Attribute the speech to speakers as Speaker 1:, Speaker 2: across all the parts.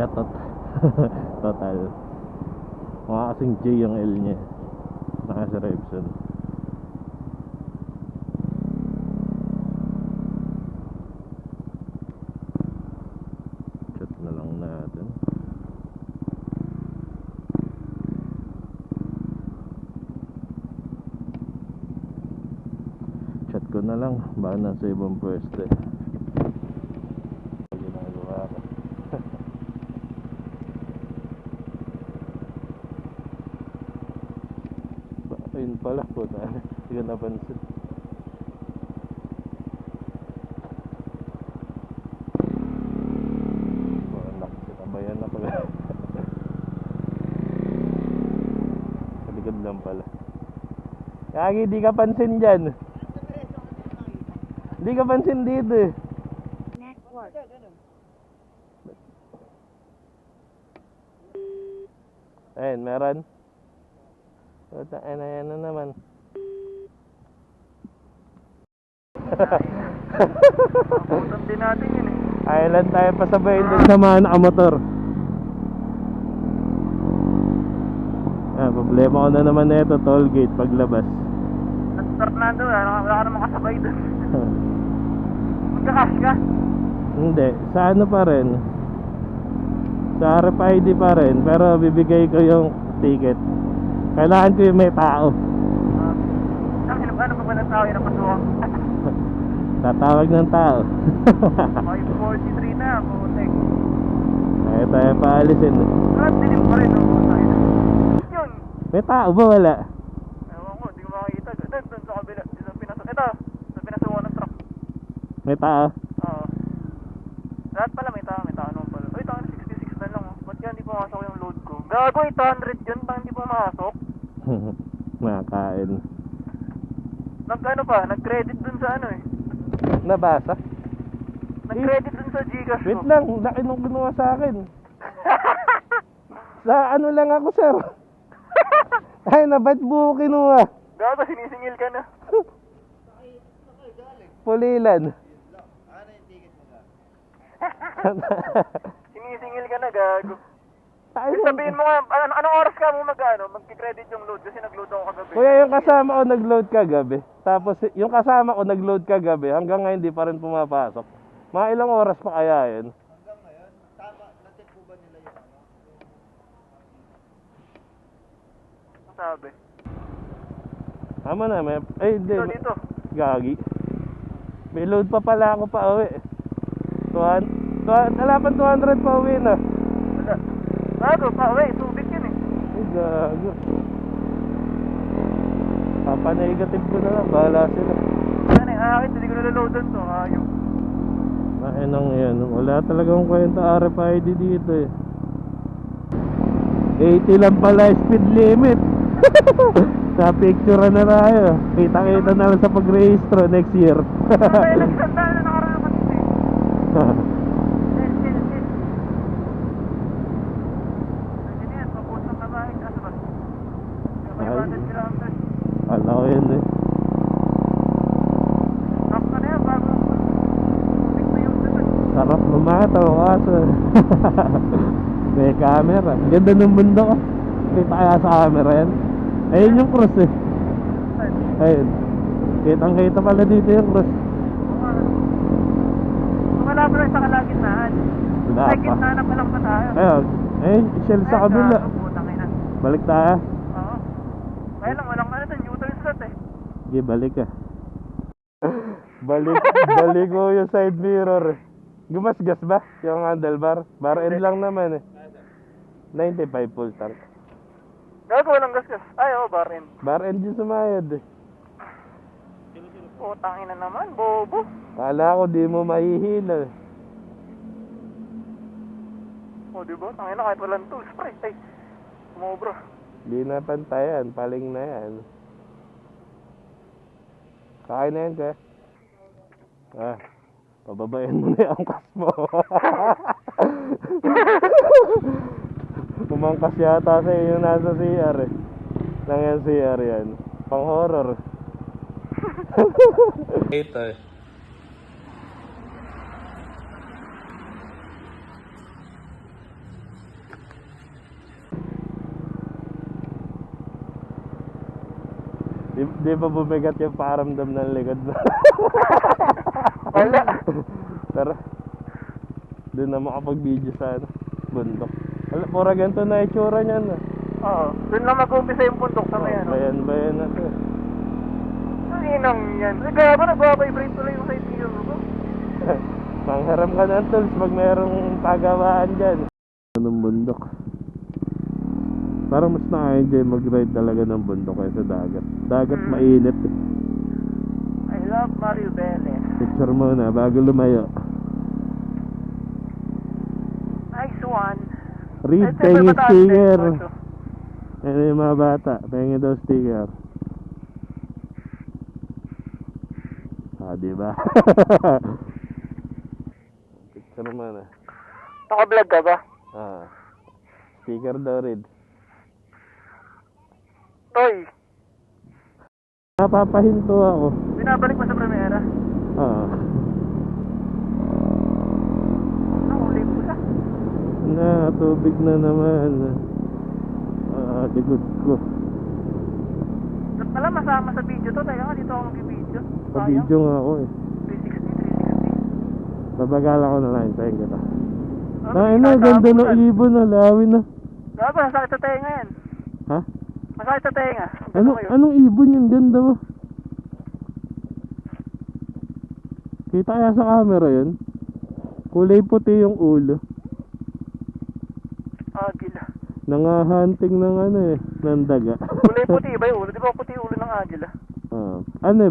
Speaker 1: Chatot. Total. Mga kasing J yung L nya. Naka si Repson. Chat na lang natin. Chat ko na lang. Baka nasa ibang pwesto. Ginagawa ko. Ayun pala po. Hindi ko napansin. Sinabayan na pala. Sa likod lang pala. Kagi, di ka pansin dyan. Di ka pansin dito eh.
Speaker 2: Network.
Speaker 1: Ayun, meron. Ayan na naman.
Speaker 3: Pupuntan din natin yun eh.
Speaker 1: Island tayo pasabayin din sa mga nakamotor. Problema ko na naman na ito, toll gate paglabas.
Speaker 3: At Fernando, wala ka naman kasabay doon. Magka-cash ka?
Speaker 1: Hindi, sa ano pa rin. Sa RFID pa rin, pero bibigay ko yung ticket. Kailangan ko yung may tao.
Speaker 3: Ano pa ba ng tao yung napasuwang?
Speaker 1: Tatawag ng tao.
Speaker 3: 5:43 na, putek.
Speaker 1: Kaya tayo paalisin.
Speaker 3: Dilim pa rin, no? Yun.
Speaker 1: May tao ba? Wala.
Speaker 3: Ewan ko, di ko makakita. Doon sa kabila. Ito, sa pinasuwan ng truck.
Speaker 1: May tao.
Speaker 3: Oo. Lahat pala may tao naman pala. Uy, tao 66 na lang. Ba't kaya hindi pumasok yung load ko? Gago, 800 yun, pang hindi pumasok.
Speaker 1: Makakain.
Speaker 3: Nag-credit dun sa ano eh.
Speaker 1: Nabasa?
Speaker 3: Nag-credit dun sa Gcash
Speaker 1: Wait
Speaker 3: ko.
Speaker 1: lang, laki nung ginawa sa akin. Sa ano lang ako, sir. Ay, na ba't buo kinuha?
Speaker 3: Gago, sinisingil ka na.
Speaker 1: Pulilan.
Speaker 3: Sinisingil ka na, gago.
Speaker 1: Ay,
Speaker 3: Sabihin mo nga, anong oras ka mo mag-credit yung load? Kasi nag-load ako kagabi.
Speaker 1: Kuya, yung kasama ko nag-load kagabi. Tapos yung kasama ko nag-load kagabi, hanggang ngayon hindi pa rin pumapasok. Mga ilang oras pa kaya yun?
Speaker 4: Hanggang ngayon, tama, natin po ba nila yung ano?
Speaker 3: Ang sabi.
Speaker 1: Tama na, may... Ay, hindi.
Speaker 3: Dito.
Speaker 1: Gagi. May load pa pala ako pa uwi. Wala pa 200 pa uwi na.
Speaker 3: Wala. Gago, pa-uwi, subit yun eh.
Speaker 1: Ay, gago. Papanegative ko na lang, bahala sila.
Speaker 3: Ano eh, akin, hindi ko nalaloadan to, ayaw.
Speaker 1: Ay, nang yan. Wala talagang kwenta RFID dito eh. 80 lang pala speed limit. Sa picture na tayo. Kita-kita na lang sa pag-rehistro next year.
Speaker 3: May nagsanda na nakaraman eh. Chill. Ano yan, papunta ka ba? Ano ba? May 500 kilometers.
Speaker 1: Wala ko yun eh.
Speaker 3: Stop ka na yan, bago. Subit na yung dapat.
Speaker 1: Sarap lumataw kaso. May camera. Ganda ng bundok. Kita kaya sa camera yan. Ayun yung cross eh. Ayun. Kitang kita pala dito yung cross.
Speaker 3: Wala pa rin sa kalagitnaan.
Speaker 1: Wala
Speaker 3: Sa
Speaker 1: pa.
Speaker 3: gitna na pa lang pa tayo.
Speaker 1: Ayun. Ayun, shell sa kabila.
Speaker 3: Putang ina.
Speaker 1: Balik tayo.
Speaker 3: Oo. Kaya lang, walang ano doon, U-turn slot eh.
Speaker 1: Sige, balik ka. Balik ko yung side mirror eh. Gumasgas ba yung handlebar? Bar end lang naman eh. 95 full tank.
Speaker 3: Gago, walang gasgas. Ay, oo, bar end.
Speaker 1: Bar end yung sumayad eh.
Speaker 3: Putang ina naman, bobo.
Speaker 1: Kala ko di mo mahihila eh.
Speaker 3: O, diba? Tangina, kahit walang tools, pre. Ay, sumobra.
Speaker 1: Di na pantayan, paling na yan. Kakain na yan kaya. Pababayan mo na yung angkas mo. Kumangkas yata sa iyo nasa CR eh. Nang yan CR yan. Pang horror. Ito eh. Di ba bumigat yung paramdam ng likod mo?
Speaker 3: Wala.
Speaker 1: Pero, doon na makapag-video sa bundok. Wala, pura ganito na itsura niyan.
Speaker 3: Oo. Doon lang mag-umpisa yung bundok sa may ano.
Speaker 1: Bayan na to.
Speaker 3: Ang inang yan. Ay, kaya ba nagbabibrate tuloy yung side mirror ko?
Speaker 1: Mangharam ka ng tools pag mayroong pagawaan dyan. Anong bundok? Parang mas na-enjoy mag-ride talaga ng bundok kaysa dagat. Dagat mainit.
Speaker 3: I love Mario Bene.
Speaker 1: Picture muna bago lumayo.
Speaker 3: Nice one.
Speaker 1: Read,
Speaker 3: Ay,
Speaker 1: pengi
Speaker 3: mataas
Speaker 1: sticker.
Speaker 3: din, Marco.
Speaker 1: Ano yung mga bata? Pengi daw sticker. Diba? Picture muna.
Speaker 3: Naka-vlog ka ba?
Speaker 1: Sticker daw rin.
Speaker 3: Toy,
Speaker 1: Napapahinto ako.
Speaker 3: binabalik mo sa Primera. Nahuli ko sa.
Speaker 1: Tubig na naman. Likod ko.
Speaker 3: Dapat pala masama sa video to. Teka nga, dito ako mag-video.
Speaker 1: Pa-video nga ako
Speaker 3: 360.
Speaker 1: Babagala ko na lang. Sayang kita.
Speaker 3: Ano,
Speaker 1: Ganda ng ibon na. Lawin na.
Speaker 3: Gago, masakit sa tenga yan.
Speaker 1: Ha?
Speaker 3: Masakit sa tenga.
Speaker 1: Anong ibon yung ganda mo? Kita kaya sa camera yun? Kulay puti yung ulo.
Speaker 3: Agila.
Speaker 1: Nangahunting ng ng daga.
Speaker 3: Kulay puti ba yung ulo? Di ba puti yung ulo ng agila?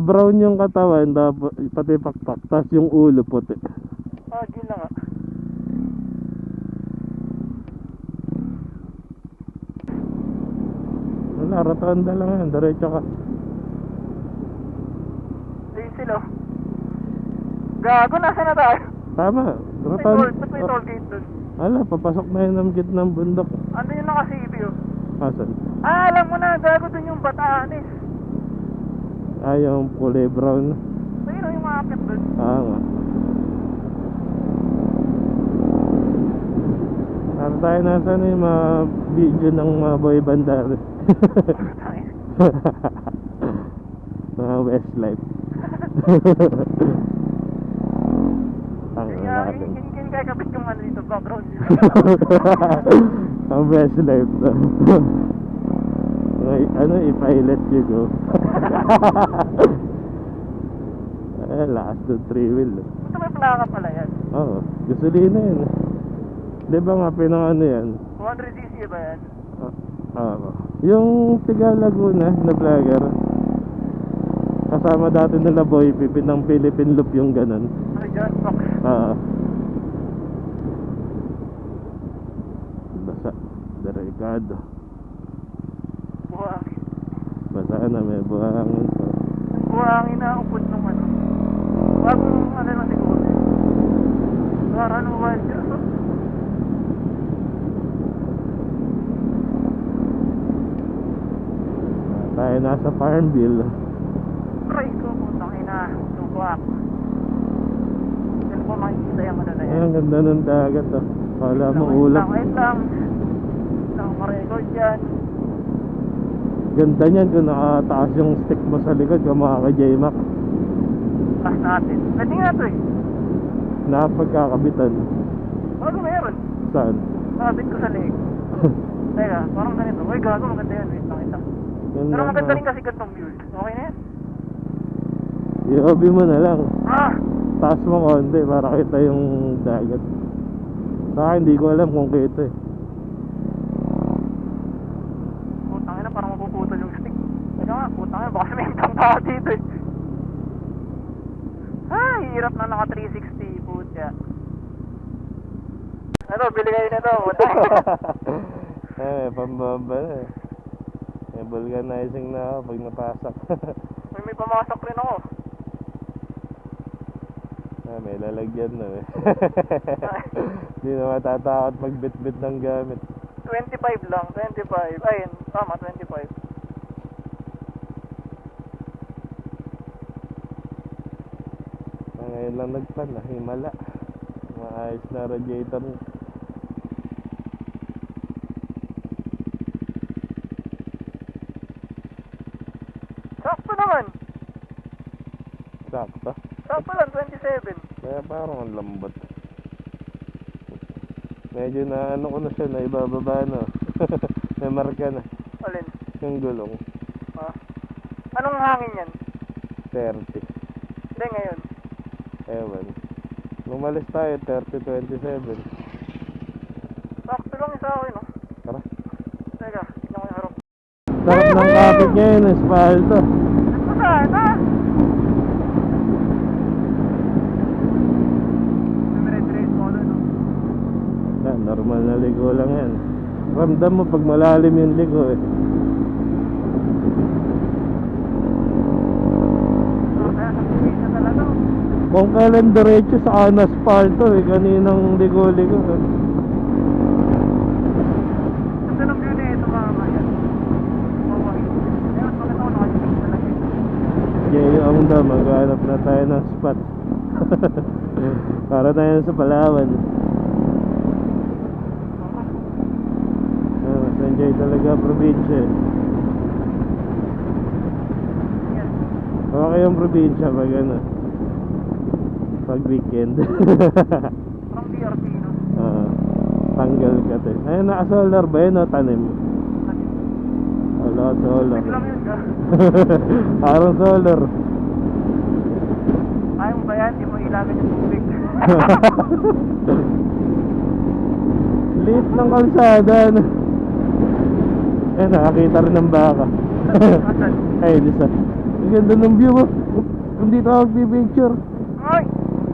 Speaker 1: Brown yung katawan, pati pakpak, tas yung ulo puti.
Speaker 3: Agila nga.
Speaker 1: Wala, rotonda lang yan, diretso ka.
Speaker 3: Ayun sila. Gago, nasa na tayo?
Speaker 1: Tama,
Speaker 3: Ba't may toll gate dun?
Speaker 1: Ala, papasok na yun ng gitnang bundok.
Speaker 3: Ano yung naka-CB oh?
Speaker 1: Asan?
Speaker 3: Alam mo na, gago dun yung Batanes.
Speaker 1: Yung kulay brown.
Speaker 3: Ayun yung maakit dun.
Speaker 1: Nga. Para tayo nasa yung mga video ng mga boy bandari. Mga Westlife.
Speaker 3: Hindi kaya kapit yung ano dito, background.
Speaker 1: Ang Westlife to. If I let you go. Lakas doon 3-wheel.
Speaker 3: Ito may plaka pala yan.
Speaker 1: Oo, gasolina yun. Di ba nga pinang yan?
Speaker 3: 200cc ba yan?
Speaker 1: Yung tiga Laguna na vlogger, kasama dati nila Boy Pipi ng Philippine Loop yung ganun.
Speaker 3: Ano dyan? Box.
Speaker 1: Basa, delikado.
Speaker 3: Buhangin.
Speaker 1: Basa na, may buhangin pa.
Speaker 3: Buhangin na upod nung ano. Bagong ano na siguro. Parang wild years oh.
Speaker 1: Tayo nasa Farmville.
Speaker 3: Try ko, putang ina. Tubuak. Saan po makikita yung ano na yan?
Speaker 1: Ang ganda ng dagat Kala mo ulap.
Speaker 3: Wait lang. Lang ma-record yan.
Speaker 1: Ganda niyan kung nakataas yung stick mo sa likod kung makaka-J-Mac.
Speaker 3: Pass natin. Pwede nga to eh.
Speaker 1: Nakapagkakabitan.
Speaker 3: Bago meron.
Speaker 1: Saan?
Speaker 3: Nakabit ko sa leg. Teka, parang ganito. Uy, gago, maganda yan. Wait lang. Pero maganda rin kasi gantong views. Okay na yan?
Speaker 1: I-obi mo na lang.
Speaker 3: Ah!
Speaker 1: Taas mo konti para kita yung dagat. Sa akin, hindi ko alam kung kita eh.
Speaker 3: Putang ina, parang mapuputol yung stick. Teka nga, putang ina, baka may ibang tao dito eh. Hirap na naka 360, putya. Ano, bili kayo na to, putang
Speaker 1: pambaba na eh. May vulcanizing na ako pag napasak.
Speaker 3: may pamasok rin ako.
Speaker 1: May lalagyan na eh. Hindi na matatakot magbit-bit ng gamit.
Speaker 3: 25 lang, 25. Ayun, tama, 25.
Speaker 1: Ngayon lang nagpan, himala. Maayos na radiator.
Speaker 3: Stop!
Speaker 1: Sakto.
Speaker 3: Sakto lang, 27.
Speaker 1: Kaya parang ang lambot. Medyo na ano ko na siya, na ibababa na. May marka na.
Speaker 3: Alin?
Speaker 1: Yung gulong.
Speaker 3: Ah. Anong hangin yan?
Speaker 1: 30.
Speaker 3: Hindi, ngayon.
Speaker 1: Ewan. Lumalis tayo, 30-27.
Speaker 3: Sakto lang isa ako, no?
Speaker 1: Tara.
Speaker 3: Teka, hindi ako harap.
Speaker 1: Sarap ng kapit ngayon, espalto.
Speaker 3: Ito sana! Dire-diretso ko doon, no?
Speaker 1: Yan, normal na ligo lang yan. Ramdam mo pag malalim yung ligo eh.
Speaker 3: Kaya sa tubig na talaga.
Speaker 1: Kung kailan diretso sa asfalto eh, kaninang ligo-ligo eh.
Speaker 3: Ganda ng view na ito, mga mayan. Mawawin. Ayun, maganda ko nakalimutan talaga ito.
Speaker 1: Yayo ang dam, maghanap na tayo ng spot. Para tayo sa Palawan. Mas enjoy talaga probinsya eh.
Speaker 3: Yan.
Speaker 1: Okay yung probinsya pag ano, pag weekend.
Speaker 3: From BRT, no?
Speaker 1: Tanggal ka to. Ayun, naka-solar ba yun o tanim? Wala, solar.
Speaker 3: Big lang yun, ka.
Speaker 1: Parang solar.
Speaker 3: Ayaw mo ba yan? Di mo ilagan yung tubig.
Speaker 1: Liit ng kalsada no? Eh, nakakita rin ng baka.
Speaker 3: Asan?
Speaker 1: Ayun, isa. Ang ganda ng view mo. Kung dito ako picture.
Speaker 3: Ay!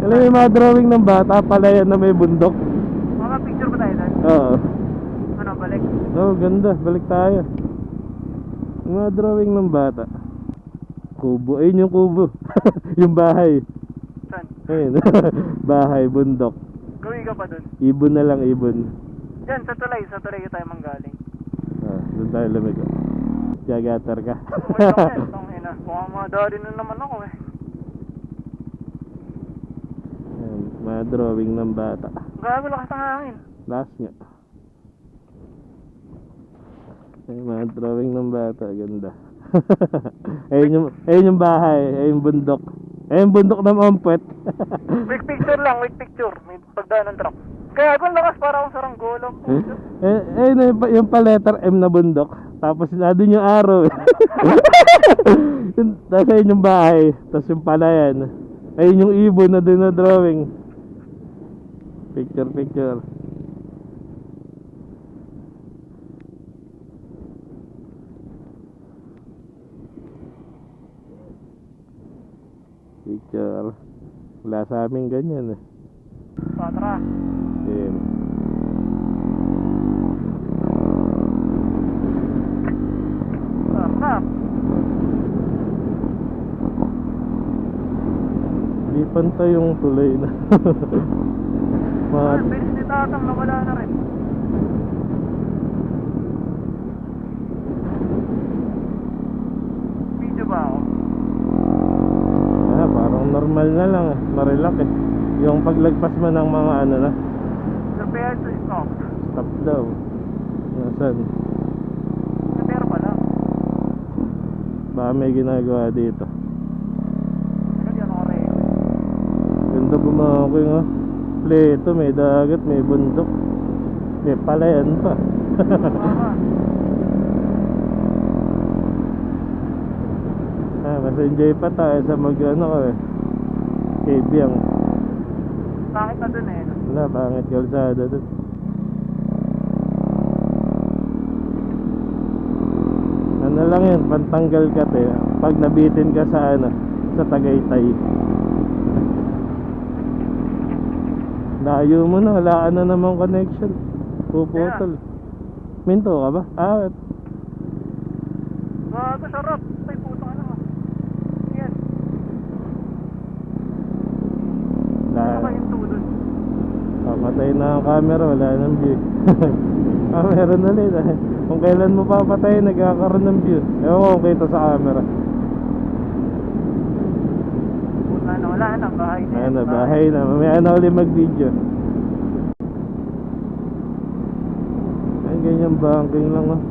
Speaker 1: Alam mo yung mga drawing ng bata pala yan na may bundok.
Speaker 3: Mga picture ba tayo doon?
Speaker 1: Oo.
Speaker 3: Ano, balik?
Speaker 1: Oo, ganda. Balik tayo. Yung mga drawing ng bata. Kubo. Ayun yung kubo. Yung bahay.
Speaker 3: Saan?
Speaker 1: Ayun. Bahay, bundok.
Speaker 3: Gawin ka pa doon.
Speaker 1: Ibon na lang, ibon.
Speaker 3: Yan, sa tulay tayo manggaling.
Speaker 1: Doon tayo lumigo. Jagatar ka.
Speaker 3: Uy, lang yan, ina. Mukhang madali na naman ako eh.
Speaker 1: Ayan, mga drawing ng bata.
Speaker 3: Gago lakas ng hangin.
Speaker 1: Last nga. Ayan, mga drawing ng bata. Ganda. Ayun yung bahay. Ayun yung bundok. Ayun yung bundok ng Ompet.
Speaker 3: Quick picture lang, quick picture. May pagdaan ng truck. Kaya kung lakas para akong saranggolong.
Speaker 1: Ayun yung pa letter M na bundok. Tapos doon yung araw. Tapos ayun yung bahay. Tapos yung palayan. Ayun yung ibon na doon na drawing. Picture. Picture. Wala sa amin ganyan eh.
Speaker 3: Tara.
Speaker 1: Game.
Speaker 3: Tara.
Speaker 1: Di pantay yung tulay na. Mga
Speaker 3: Bilis ni Tatang nawala na rin. Video ba ako?
Speaker 1: parang normal na lang eh. Marilak eh. Yung paglagpas mo ng mga ano na.
Speaker 3: Prepare to stop.
Speaker 1: Stop daw. Nasaan?
Speaker 3: Prepare pala.
Speaker 1: Baka may ginagawa dito.
Speaker 3: Teka, di ano ko rin.
Speaker 1: Ganda bumaking oh. Pleto, may dagat, may bundok. May palayan pa. Mas enjoy pa tayo sa mag ano ko eh. Kebiyang.
Speaker 3: Bakit na dun eh?
Speaker 1: Wala, pangit kalsada dun. Ano lang yun, pantanggal ka te. Pag nabitin ka sa ano, sa Tagaytay. Layo mo na, wala ka na namang connection. Puputol. Minto ka ba?
Speaker 3: Gago, sarap. Ay, puto ka naman. Yan. Ano ba yung tulod?
Speaker 1: Papatay na ang camera, wala nang view. Meron ulit eh. Kung kailan mo papatay, nagkakaroon ng view. Ewan ko kung kita sa camera.
Speaker 3: Puta na, wala na. Bahay na.
Speaker 1: Ano, bahay na. Mamaya na ulit mag-video. Ay, ganyan banking lang oh.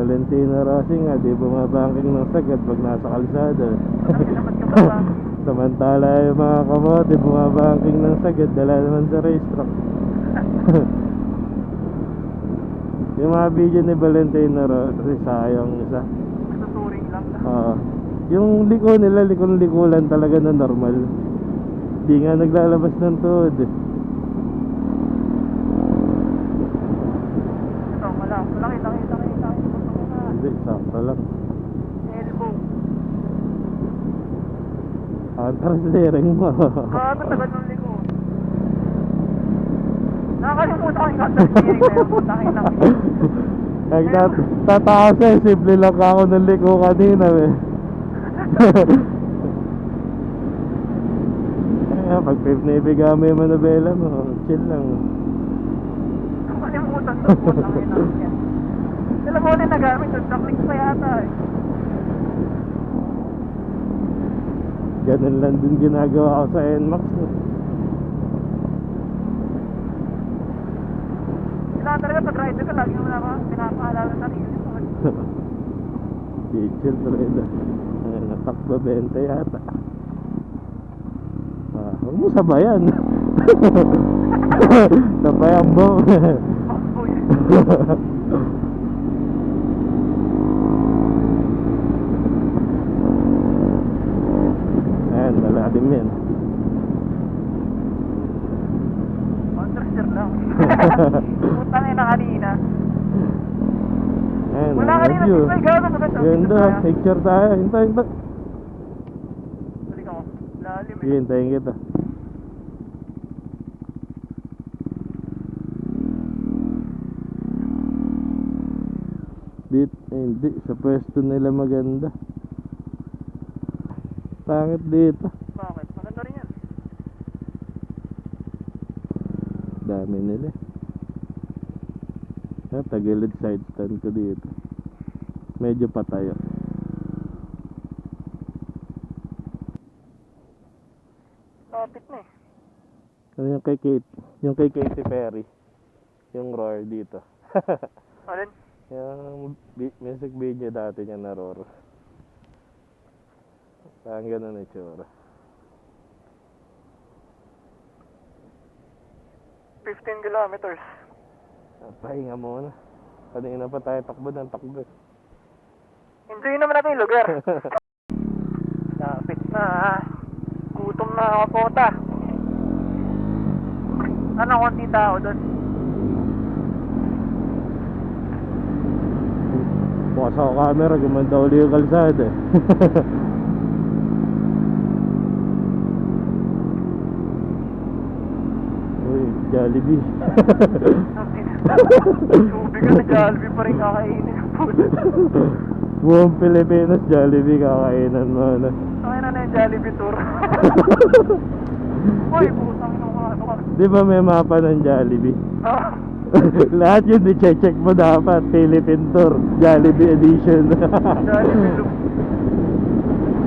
Speaker 1: Valentino Rossi nga, di bumabangking ng sagad pag nasa kalsada.
Speaker 3: Dapat ka ba?
Speaker 1: Samantala yung mga kamote, bumabangking ng sagad, dala naman sa racetrack. Yung mga video ni Valentino Rossi, sayang isa.
Speaker 3: Nagtuturing lang.
Speaker 1: Yung liko nila, likulan talaga na normal. Di nga naglalabas ng tuhod.
Speaker 3: Ito, malaki.
Speaker 1: Hindi, sakto lang.
Speaker 3: Elbow.
Speaker 1: Antras steering mo.
Speaker 3: Grabe, tagal ng liko. Nakakalimutan ko yung kasa-steering na yun. Putangin lang.
Speaker 1: Tataas eh, simple lang ako ng liko kanina eh. Pag pinibigay mo yung manabela mo, chill lang.
Speaker 3: Nakakalimutan ko. Putangin lang yan. Alam mo ulit nagamit doon, sa-click pa yata eh.
Speaker 1: Ganun lang din ginagawa ko sa NMAX.
Speaker 3: Kailangan talaga pag rider ka, lagi mo na pinapaalala sa sarili mo.
Speaker 1: Chill talaga. Natakbo 20 yata. Huwag mo sabayan. Sabayan mo.
Speaker 3: Uy.
Speaker 1: Ayan, malalim yan.
Speaker 3: Understeer lang. Putangin na kanina.
Speaker 1: Ayan,
Speaker 3: Wala kanina,
Speaker 1: review.
Speaker 3: ay gano'n maganda.
Speaker 1: Ganda, picture tayo. Hintay.
Speaker 3: Balik ako. Lalim
Speaker 1: Sige,
Speaker 3: eh.
Speaker 1: hintayin kita. Hindi, sa pwesto nila maganda. Pangit dito.
Speaker 3: Bakit? Maganda rin yan.
Speaker 1: Dami nila. Tagilid side stand ko dito. Medyo patayo.
Speaker 3: Kapit na eh.
Speaker 1: Ano yung kay Kate? Yung kay Katy Perry. Yung roar dito.
Speaker 3: Alin?
Speaker 1: Yung music video dati niya na roar. Parang ganun yung tsura.
Speaker 3: 15 kilometers.
Speaker 1: Pahinga muna. Kanina pa tayo takbo ng takbo.
Speaker 3: Enjoy naman natin yung lugar. Lapit na. Gutom na ako pota. Ano konti tao doon?
Speaker 1: Bukas ako camera, gumanda uli yung kalsada. Uy, Jollibee.
Speaker 3: Tubig ka na Jollibee pa rin kakainin.
Speaker 1: Buong Pilipinas, Jollibee kakainan mo na.
Speaker 3: Kaya na yung Jollibee tour. Uy, pusang ano ka.
Speaker 1: Di ba may mapa ng Jollibee?
Speaker 3: Ah,
Speaker 1: Lahat yun, i-check mo dapat. Philippine Tour, Jollibee Edition.
Speaker 3: Jollibee look.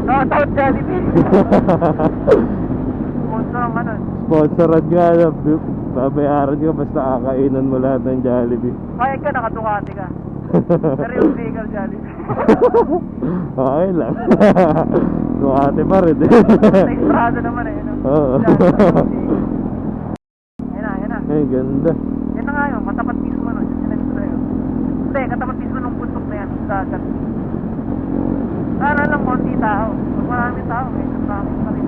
Speaker 3: Shoutout Jollibee. Sponsor ang ano.
Speaker 1: Sponsoran ka na. Babayaran ka basta kakainan mo lahat ng Jollibee.
Speaker 3: Kaya ka, naka-Ducati ka. Pero yung vehicle Jollibee.
Speaker 1: Okay lang. Ducati pa rin.
Speaker 3: Sa Estrada naman eh. No?
Speaker 1: Oo.
Speaker 3: Yan na.
Speaker 1: Ay, ganda.
Speaker 3: Yan na nga yun, katapat mismo nun. Yan na sa'yo. Hindi, katapat mismo nung bundok na yan. Dagat. Sana lang konti tao. Pag maraming tao, may traffic pa rin.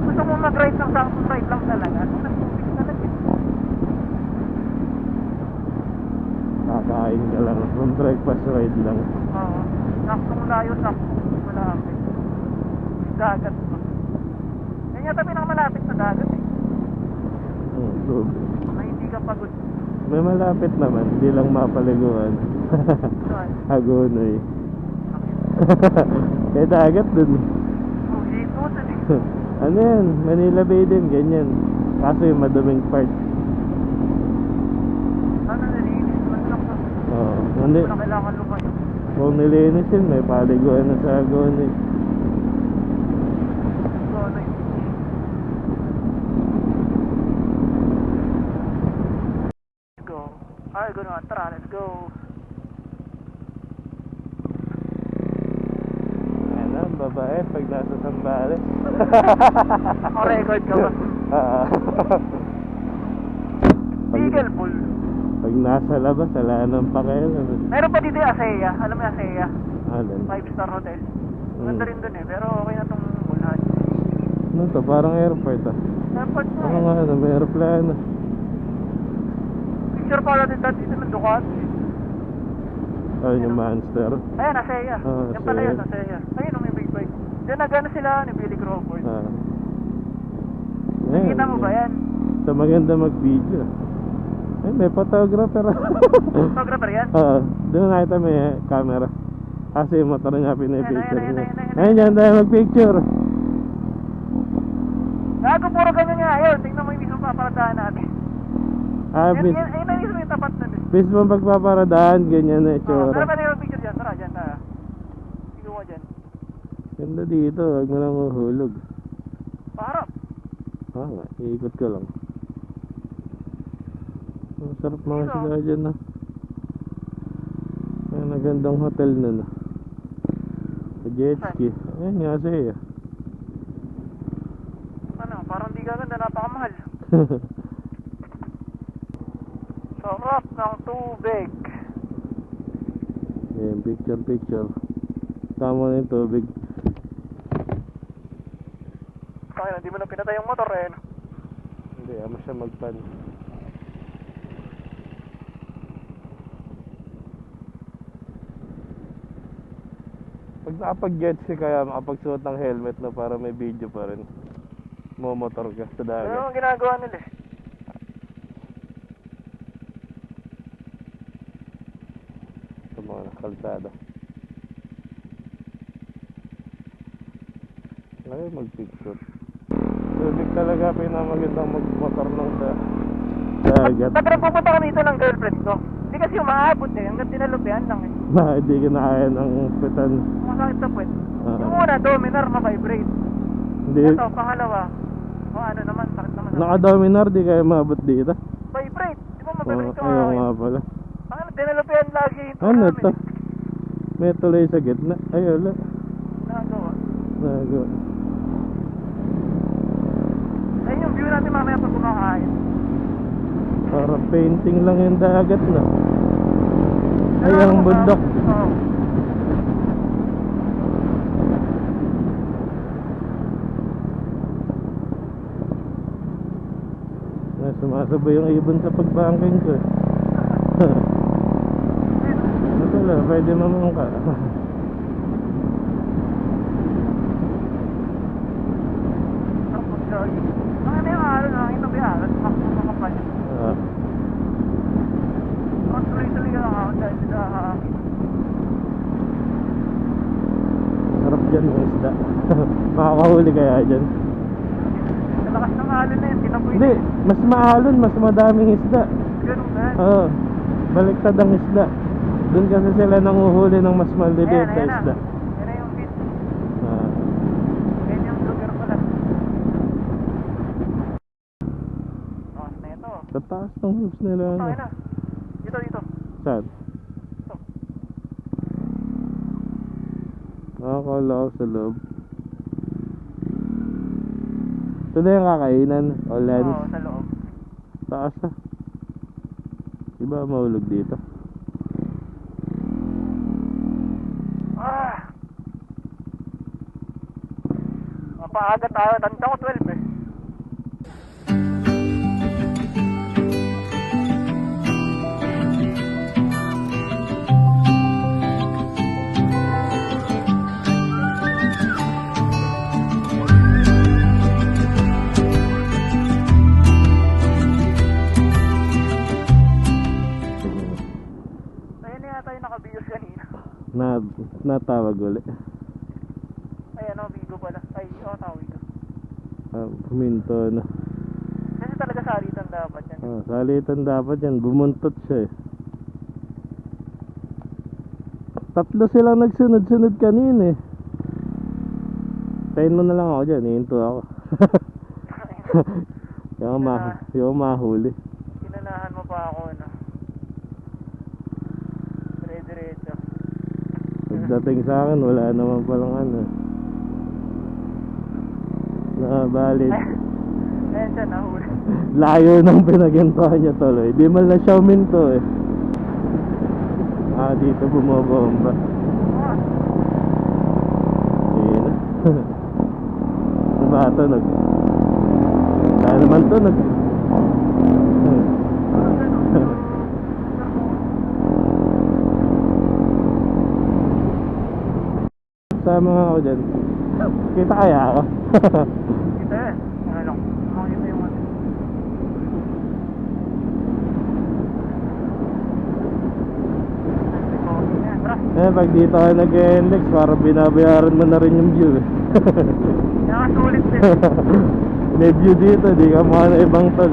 Speaker 3: Gusto mo mag-ride ng saktong ride lang talaga. Kung nag-tubig talaga.
Speaker 1: Kakain ka lang. From breakfast ride lang.
Speaker 3: Oo. Saktong layo, saktong malapit. Dagat pa. Yan yata pinakamalapit sa dagat eh.
Speaker 1: So,
Speaker 3: Na hindi ka pagod.
Speaker 1: may malapit naman. Hindi lang mapaliguan.
Speaker 3: Saan?
Speaker 1: Hagonoy. Kaya dagat dun.
Speaker 3: Oh, hikutan eh.
Speaker 1: Ano yan? Manila Bay din. Ganyan. Kaso yung madaming part.
Speaker 3: Ano, nalinis man lang sa...
Speaker 1: Oo.
Speaker 3: Wala kailangan lumayo.
Speaker 1: Kung nilinis yun, may paliguan na sa Hagonoy.
Speaker 3: So, ano yun? gano'n. Tara, let's go.
Speaker 1: Ayan na, babae pag nasa Sambales.
Speaker 3: Record ka ba?
Speaker 1: Ah.
Speaker 3: Eagle Pool.
Speaker 1: Pag nasa labas, wala nang pakialam.
Speaker 3: Meron pa dito yung Asea. Alam mo yung Asea?
Speaker 1: Alin?
Speaker 3: 5-star hotel. Ganda rin dun eh. Pero okay na tong Bulhan.
Speaker 1: Ano to? Parang airport ah.
Speaker 3: Airport na
Speaker 1: Ako
Speaker 3: eh.
Speaker 1: nga, may aeroplano.
Speaker 3: Picture pa natin dito ng Ducati.
Speaker 1: Ayun yung monster.
Speaker 3: Ayan, Asea.
Speaker 1: Ah,
Speaker 3: Yan pala
Speaker 1: Asea.
Speaker 3: yun, Asea. Ayun, may big bike. Diyan nagano sila ni Billy Crawford.
Speaker 1: Ah.
Speaker 3: Nakita mo ba yan?
Speaker 1: Ito maganda mag-video. Ay, may photographer.
Speaker 3: Photographer yan?
Speaker 1: Oo. Doon nakita may camera. Kasi yung motor niya pinipicture
Speaker 3: Ayan,
Speaker 1: niya.
Speaker 3: ayan, ayan, ayan.
Speaker 1: Ayun dyan tayo mag-picture.
Speaker 3: Gago, puro ganyan nga. Ayun, tingnan mo yung mismo paparadahan natin.
Speaker 1: Ah,
Speaker 3: Yan, yan, ayun na mismo yung tapat nun eh.
Speaker 1: bis mo pagpaparadaan, ganyan na
Speaker 3: Oh, pero
Speaker 1: itsura.
Speaker 3: pa yung picture dyan. Tara, dyan tayo. Tingnan mo dyan.
Speaker 1: Ganda dito, huwag mo lang uhulog.
Speaker 3: Paharap.
Speaker 1: Ah, nga, iikot ko lang. Ang sarap mga
Speaker 3: Dito.
Speaker 1: sila dyan na. Ay, nagandang hotel nun. Sa jet ski. Ayun nga sa'yo.
Speaker 3: Ano, parang di gaganda, napakamahal. Sarap ng tubig.
Speaker 1: Ayan, picture. Tama na yung tubig.
Speaker 3: Kaya hindi mo na pinatay yung motor eh. No?
Speaker 1: Hindi, ama siya magpan. Pag nakapag-jet ski kaya makapagsuot ng helmet na para may video pa rin. Momotor ka sa
Speaker 3: Ano
Speaker 1: dagat.
Speaker 3: ang ginagawa nila eh?
Speaker 1: Sa mga kalsada. Ay, mag-picture. Tubig talaga pinamagandang mag-motor ng sa dagat.
Speaker 3: Pag nagpupunta kami dito ng girlfriend ko, hindi kasi umaabot eh, hanggang tinalupian lang eh.
Speaker 1: Na, hindi ka na kaya ng pitan.
Speaker 3: Masakit sa puwet.
Speaker 1: Ah.
Speaker 3: Yung una, dominar na vibrate.
Speaker 1: Hindi.
Speaker 3: Ito, pangalawa, o ano naman, sakit naman.
Speaker 1: Naka-dominar, di kaya maabot dito.
Speaker 3: Vibrate, di ba
Speaker 1: Oh,
Speaker 3: mabibrate ka
Speaker 1: ayaw nga pala.
Speaker 3: Ano, tinalupian lagi ito
Speaker 1: Ano
Speaker 3: namin
Speaker 1: to?
Speaker 3: eh.
Speaker 1: May tuloy sa gitna. Ay, wala.
Speaker 3: Nagawa.
Speaker 1: Nagawa.
Speaker 3: Ayun yung view natin mamaya pag kumakain.
Speaker 1: Parang painting lang yung dagat na. Ay, ang bundok.
Speaker 3: Oo.
Speaker 1: Sumasabay yung ibon sa pagbangking ko eh. Ito lang, pwede mamangka.
Speaker 3: Ano yung araw, nakakita ba yung araw? Makapal. Tuloy-tuloy ka lang ako dahil sa
Speaker 1: Sarap dyan ng isda. Makakahuli kaya dyan.
Speaker 3: lakas ng alon na yun, tinapoy
Speaker 1: Hindi, mas maalon, mas madaming isda.
Speaker 3: Ganun ba?
Speaker 1: Oo, baliktad ang isda. Doon kasi sila nanguhuli ng mas maliliit na isda.
Speaker 3: Yan na yung pit.
Speaker 1: Ah.
Speaker 3: Yan yung lugar pala. Takas na ito.
Speaker 1: Sa taas ng hoops nila. Ano?
Speaker 3: Takas na. Dito.
Speaker 1: Saan?
Speaker 3: Ito.
Speaker 1: Nakakala ko sa loob. Ito na yung kakainan o lens.
Speaker 3: Oo, sa loob.
Speaker 1: Taas ah. Diba mahulog dito?
Speaker 3: Mapaaga tayo. Tanda ko 12 eh. Ayun na yata yung nakabiyos kanina.
Speaker 1: Natawag ulit.
Speaker 3: Ayan o, Vigo pala. Ay, tawag ko.
Speaker 1: Huminto na.
Speaker 3: Kasi talaga salitan dapat yan.
Speaker 1: Salitan dapat yan. Bumuntot siya eh. Tatlo silang nagsunod-sunod kanina eh. Tayin mo na lang ako dyan. Ihinto ako. Yung mahuli.
Speaker 3: Kinanahan mo pa ako, no?
Speaker 1: Pagdating sa akin, wala naman palang ano. Nabalid.
Speaker 3: Ayan siya, nahuli.
Speaker 1: Layo ng pinagintuhan niya tuloy. Di man lang Xiaomin to eh. Dito bumabomba. Ayun na. Ano ba tunog? Saan naman tunog? Sama nga ako dyan. Kita kaya ako?
Speaker 3: Kita eh. Ano lang. Makita yung ano.
Speaker 1: Pag dito ka nag-index, parang binabayaran mo na rin yung view eh.
Speaker 3: Nakasulit din.
Speaker 1: May view dito, di ka mukha na ibang tol.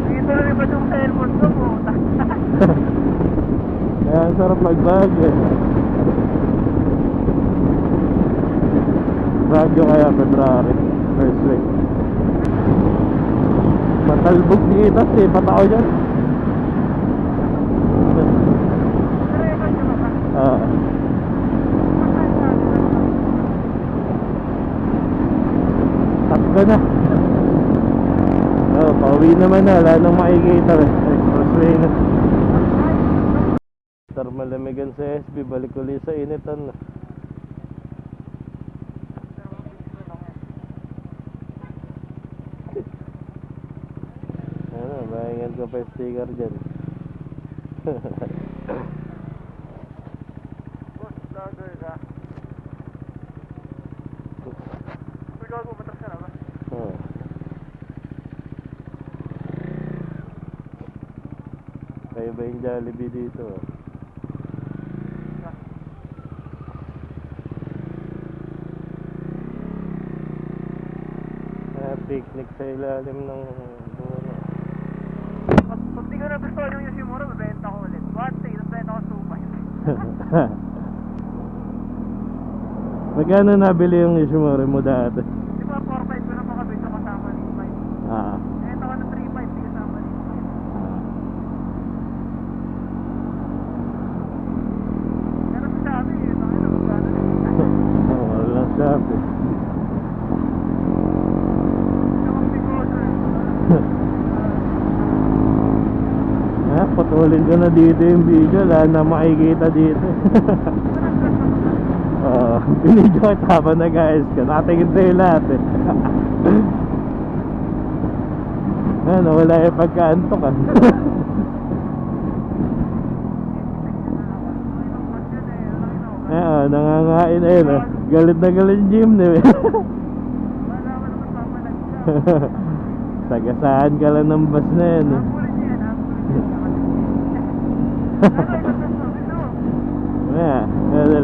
Speaker 3: Dito lang iba yung cellphone ko po.
Speaker 1: Kaya ang sarap mag-vlog eh. Bagyo kaya February, first week. Matalbog dito, sipat ako dyan. Takbo na. Pauwi naman na, wala nang makikita eh. Expressway na. Tar malamigan sa SB, balik ulit sa initan na. Ano, bahingan ko pa yung sticker dyan.
Speaker 3: Boss, vlogger ka. Ikaw mo, matras ka na ba?
Speaker 1: Oo. Kaya ba yung Jollibee dito? Picnic sa ilalim ng buwan.
Speaker 3: Pag di ko na gusto yung Yoshimura, mabenta ko ulit. One day, nabenta ko supay.
Speaker 1: Magkano nabili yung Yoshimura mo dati?
Speaker 3: Di ba 4-5 ko na makabito kasama ni 5?
Speaker 1: Ah.
Speaker 3: Benta ko ng 3-5, di kasama ni 5. Pero sa sabi, ito nga na, magkano na.
Speaker 1: Wala lang sabi. Putulin ko na dito yung video, wala na makikita dito. Binidyo ko habang nag-ayos ka, nakatingin sa'yo lahat eh. Ano, wala yung pagkaantok ah. Nangangain ayun ah. Galit na galit gym na eh. Sagasaan ka lang ng bus na yan eh. Dali.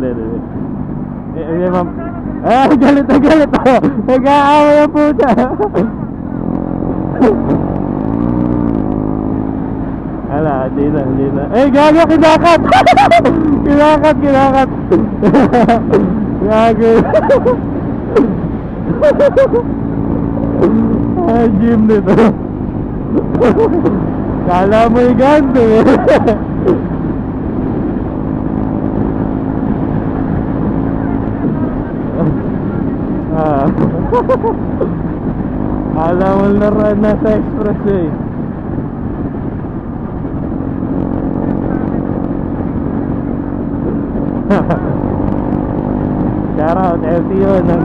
Speaker 1: Galit na galit ako. Nag-aaway ang puta. Ala, di na. Gago, kinakat. Kinakat. Gago. Gym nito. Kala mo yung ganto eh. Kala mo laruan nasa express eh. Shout out LTO ng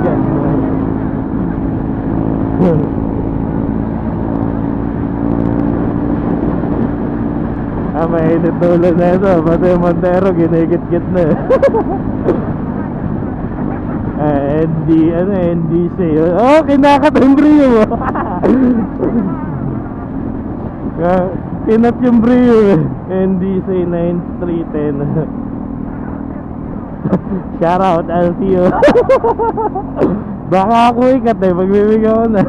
Speaker 1: mainit tulo na ito. Pati yung Montero ginigit-git na NDC. Kinakat ang brio mo. Kinat yung brio eh. NDC 9310. Shout out LTO. Baka ako ikat eh, magbibigyan ko na.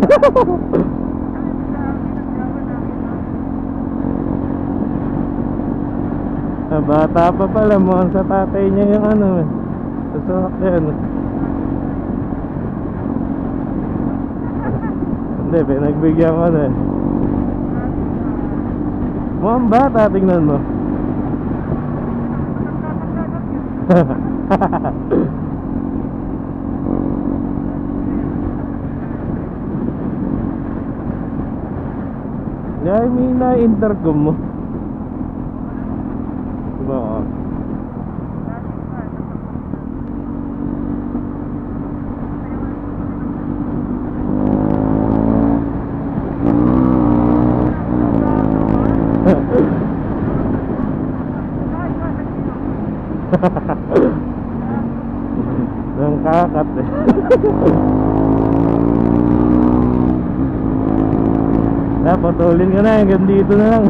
Speaker 1: Bata pa pala mo sa tatay niya yung ano eh. Sasakyan. Hindi, pinagbigyan ko na eh. Mukhang bata, tingnan mo. Yeah, I mean, na-intercom mo. Diba ka? Nang kakat eh. Napatulin ka na, hanggang dito na lang.